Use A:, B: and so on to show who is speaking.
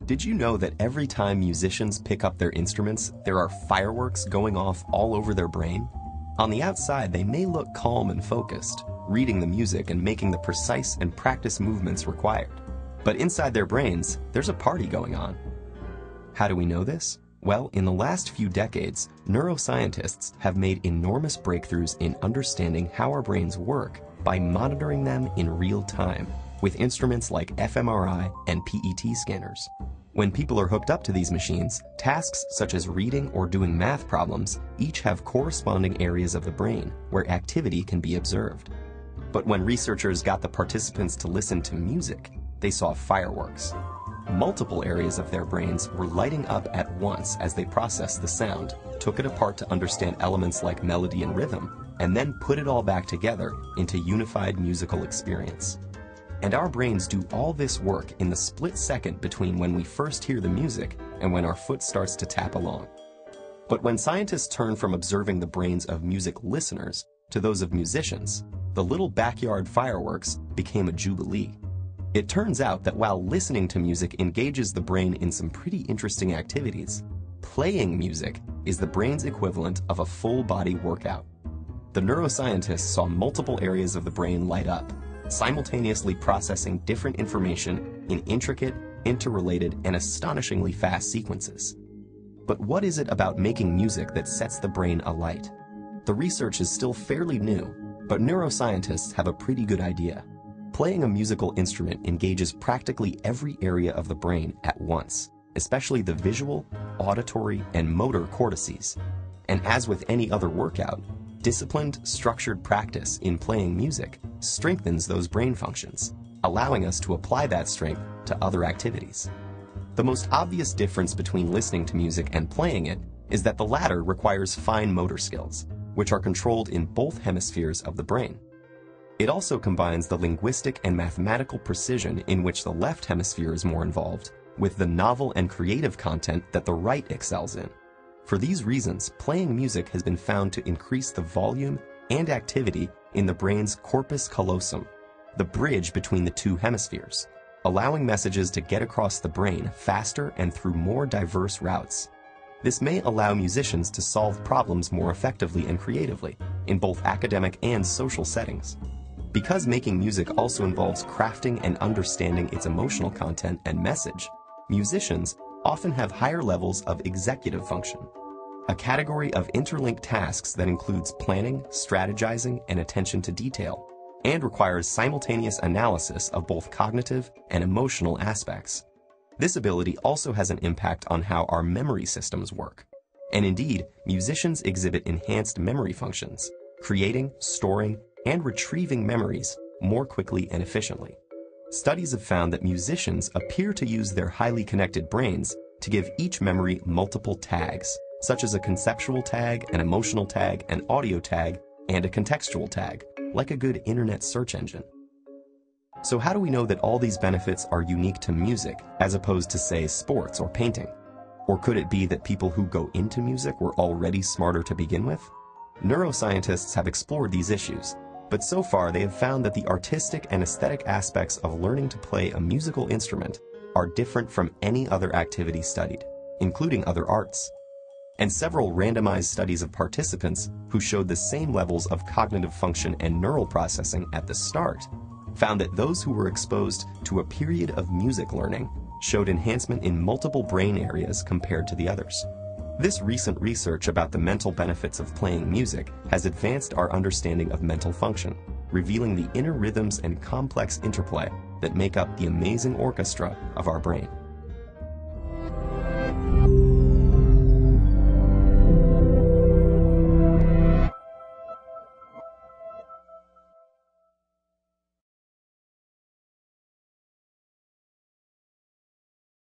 A: Did you know that every time musicians pick up their instruments, there are fireworks going off all over their brain? On the outside, they may look calm and focused, reading the music and making the precise and practiced movements required. But inside their brains, there's a party going on. How do we know this? Well, in the last few decades, neuroscientists have made enormous breakthroughs in understanding how our brains work by monitoring them in real time with instruments like fMRI and PET scanners. When people are hooked up to these machines, tasks such as reading or doing math problems each have corresponding areas of the brain where activity can be observed. But when researchers got the participants to listen to music, they saw fireworks. Multiple areas of their brains were lighting up at once as they processed the sound, took it apart to understand elements like melody and rhythm, and then put it all back together into unified musical experience. And our brains do all this work in the split second between when we first hear the music and when our foot starts to tap along. But when scientists turn from observing the brains of music listeners to those of musicians, the little backyard fireworks became a jubilee. It turns out that while listening to music engages the brain in some pretty interesting activities, playing music is the brain's equivalent of a full-body workout. The neuroscientists saw multiple areas of the brain light up, simultaneously processing different information in intricate, interrelated, and astonishingly fast sequences. But what is it about making music that sets the brain alight? The research is still fairly new, but neuroscientists have a pretty good idea. Playing a musical instrument engages practically every area of the brain at once, especially the visual, auditory, and motor cortices. And as with any other workout, disciplined, structured practice in playing music strengthens those brain functions, allowing us to apply that strength to other activities. The most obvious difference between listening to music and playing it is that the latter requires fine motor skills, which are controlled in both hemispheres of the brain. It also combines the linguistic and mathematical precision in which the left hemisphere is more involved, with the novel and creative content that the right excels in. For these reasons, playing music has been found to increase the volume and activity in the brain's corpus callosum, the bridge between the two hemispheres, allowing messages to get across the brain faster and through more diverse routes. This may allow musicians to solve problems more effectively and creatively in both academic and social settings. Because making music also involves crafting and understanding its emotional content and message, musicians often have higher levels of executive function, a category of interlinked tasks that includes planning, strategizing, and attention to detail, and requires simultaneous analysis of both cognitive and emotional aspects. This ability also has an impact on how our memory systems work. And indeed, musicians exhibit enhanced memory functions, creating, storing, and retrieving memories more quickly and efficiently. Studies have found that musicians appear to use their highly connected brains to give each memory multiple tags, such as a conceptual tag, an emotional tag, an audio tag, and a contextual tag, like a good internet search engine. So how do we know that all these benefits are unique to music, as opposed to, say, sports or painting? Or could it be that people who go into music were already smarter to begin with? Neuroscientists have explored these issues, but so far they have found that the artistic and aesthetic aspects of learning to play a musical instrument are different from any other activity studied, including other arts. And several randomized studies of participants who showed the same levels of cognitive function and neural processing at the start found that those who were exposed to a period of music learning showed enhancement in multiple brain areas compared to the others. This recent research about the mental benefits of playing music has advanced our understanding of mental function, revealing the inner rhythms and complex interplay that make up the amazing orchestra of our brain.